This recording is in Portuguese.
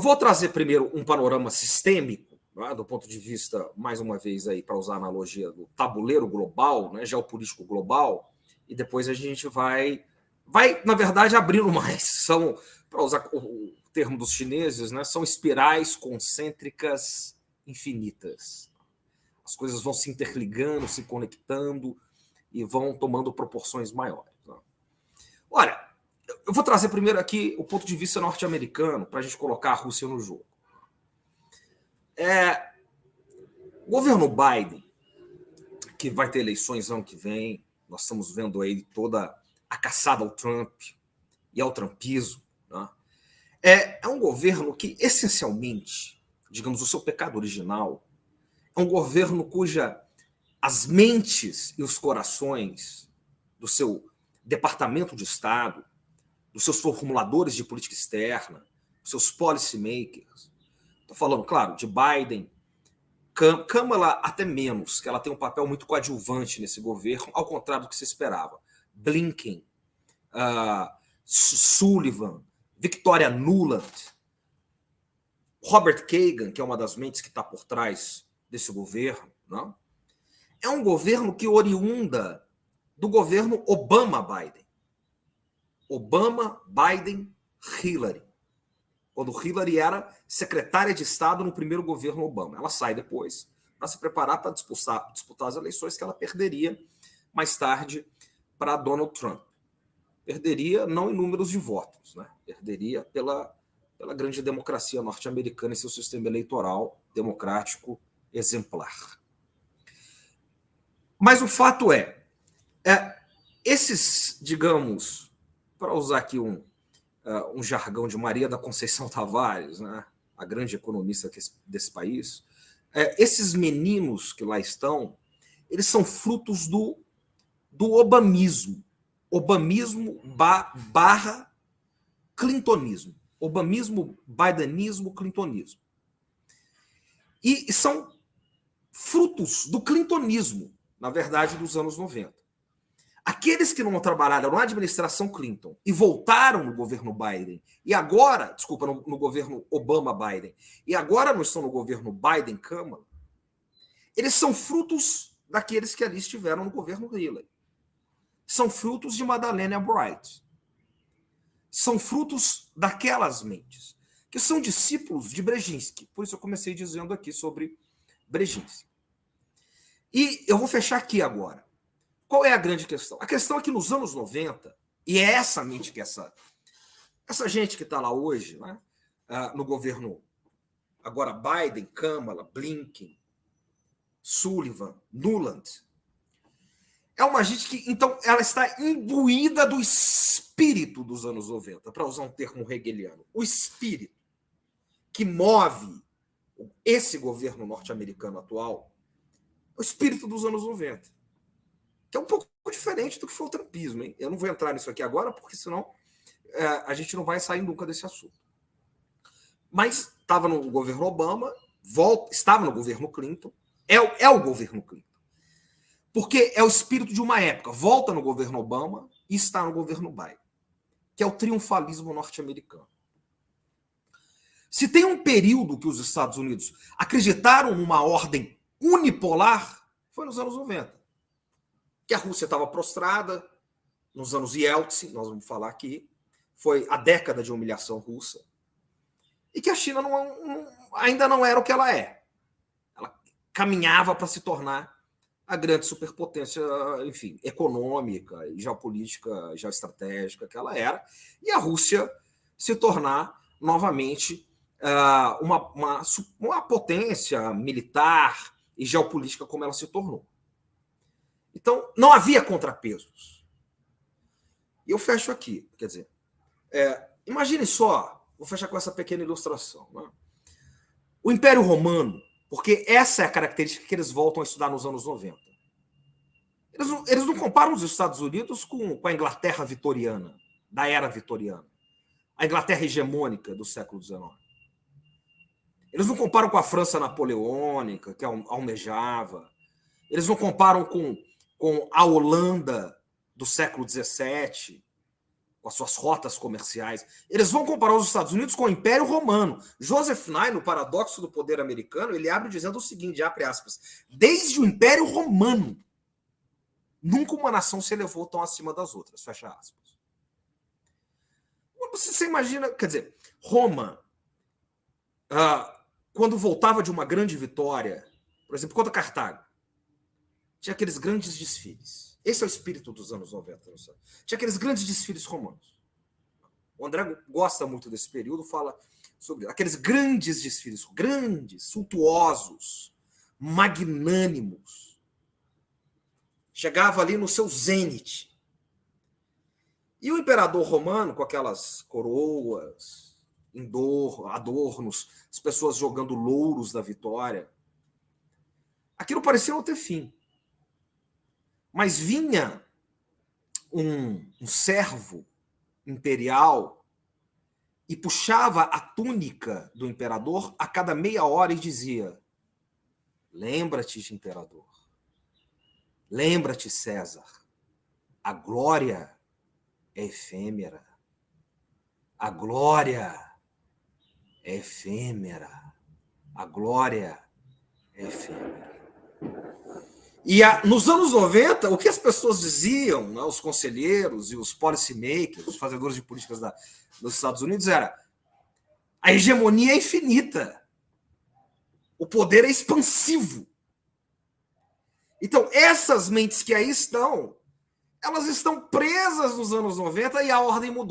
vou trazer primeiro um panorama sistêmico, né, do ponto de vista, mais uma vez, para usar a analogia do tabuleiro global, né, geopolítico global, e depois a gente vai na verdade, abrindo mais. São, para usar o termo dos chineses, né, são espirais concêntricas infinitas. As coisas vão se interligando, se conectando e vão tomando proporções maiores. Né? Olha, eu vou trazer primeiro aqui o ponto de vista norte-americano para a gente colocar a Rússia no jogo. O governo Biden, que vai ter eleições ano que vem, nós estamos vendo aí toda a caçada ao Trump e ao trumpismo, né? É um governo que, essencialmente, digamos, o seu pecado original, é um governo cuja as mentes e os corações do seu Departamento de Estado, dos seus formuladores de política externa, dos seus policy makers, estou falando, claro, de Biden, Kamala até menos, que ela tem um papel muito coadjuvante nesse governo, ao contrário do que se esperava. Blinken, Sullivan, Victoria Nuland, Robert Kagan, que é uma das mentes que está por trás desse governo, não? É um governo que oriunda do governo Obama-Biden. Obama, Biden, Hillary. Quando Hillary era secretária de Estado no primeiro governo Obama. Ela sai depois para se preparar para disputar as eleições que ela perderia mais tarde para Donald Trump. Perderia não em números de votos, né? Perderia pela grande democracia norte-americana e seu sistema eleitoral democrático exemplar. Mas o fato esses, digamos, para usar aqui um jargão de Maria da Conceição Tavares, né, a grande economista desse país, esses meninos que lá estão, eles são frutos do obamismo. Obamismo barra clintonismo. Obamismo, bidenismo, clintonismo. E são frutos do clintonismo, na verdade, dos anos 90. Aqueles que não trabalharam na administração Clinton e voltaram no governo Biden, e agora, desculpa, no governo Obama-Biden, e agora não estão no governo Biden-Kamala, eles são frutos daqueles que ali estiveram no governo Hillary. São frutos de Madeleine Albright. São frutos daquelas mentes, que são discípulos de Brzezinski. Por isso eu comecei dizendo aqui sobre Brzezinski. E eu vou fechar aqui agora. Qual é a grande questão? A questão é que nos anos 90, e é essa mente que essa gente que está lá hoje, né, no governo agora Biden, Kamala, Blinken, Sullivan, Nuland, é uma gente que, então, ela está imbuída do espírito dos anos 90, para usar um termo hegeliano. O espírito que move esse governo norte-americano atual, o espírito dos anos 90. Que é um pouco diferente do que foi o trumpismo. Hein? Eu não vou entrar nisso aqui agora, porque senão a gente não vai sair nunca desse assunto. Mas estava no governo Obama, estava no governo Clinton, é o governo Clinton. Porque é o espírito de uma época. Volta no governo Obama e está no governo Biden, que é o triunfalismo norte-americano. Se tem um período que os Estados Unidos acreditaram numa ordem unipolar, foi nos anos 90. Que a Rússia estava prostrada, nos anos Yeltsin, nós vamos falar aqui, foi a década de humilhação russa, e que a China ainda não era o que ela é. Ela caminhava para se tornar a grande superpotência, enfim, econômica, geopolítica, geoestratégica que ela era, e a Rússia se tornar novamente uma potência militar e geopolítica como ela se tornou. Então, não havia contrapesos. E eu fecho aqui, quer dizer, imagine só, vou fechar com essa pequena ilustração, né? O Império Romano, porque essa é a característica que eles voltam a estudar nos anos 90. Eles não comparam os Estados Unidos com a Inglaterra vitoriana, da era vitoriana, a Inglaterra hegemônica do século XIX. Eles não comparam com a França napoleônica, que almejava. Eles não comparam com a Holanda do século XVII, com as suas rotas comerciais. Eles vão comparar os Estados Unidos com o Império Romano. Joseph Nye, no Paradoxo do Poder Americano, ele abre dizendo o seguinte, abre aspas, desde o Império Romano, nunca uma nação se elevou tão acima das outras, fecha aspas. Você imagina, quer dizer, Roma, quando voltava de uma grande vitória, por exemplo, contra Cartago, tinha aqueles grandes desfiles. Esse é o espírito dos anos 90. Tinha aqueles grandes desfiles romanos. O André gosta muito desse período, fala sobre aqueles grandes desfiles, grandes, suntuosos, magnânimos. Chegava ali no seu zênite. E o imperador romano, com aquelas coroas, adornos, as pessoas jogando louros da vitória, aquilo parecia não ter fim. Mas vinha um servo imperial e puxava a túnica do imperador a cada meia hora e dizia: lembra-te, imperador, lembra-te, César, a glória é efêmera. A glória é efêmera. A glória é efêmera. E nos anos 90, o que as pessoas diziam, né, os conselheiros e os policymakers, os fazedores de políticas dos Estados Unidos, era: a hegemonia é infinita. O poder é expansivo. Então, essas mentes que aí estão, elas estão presas nos anos 90 e a ordem mudou.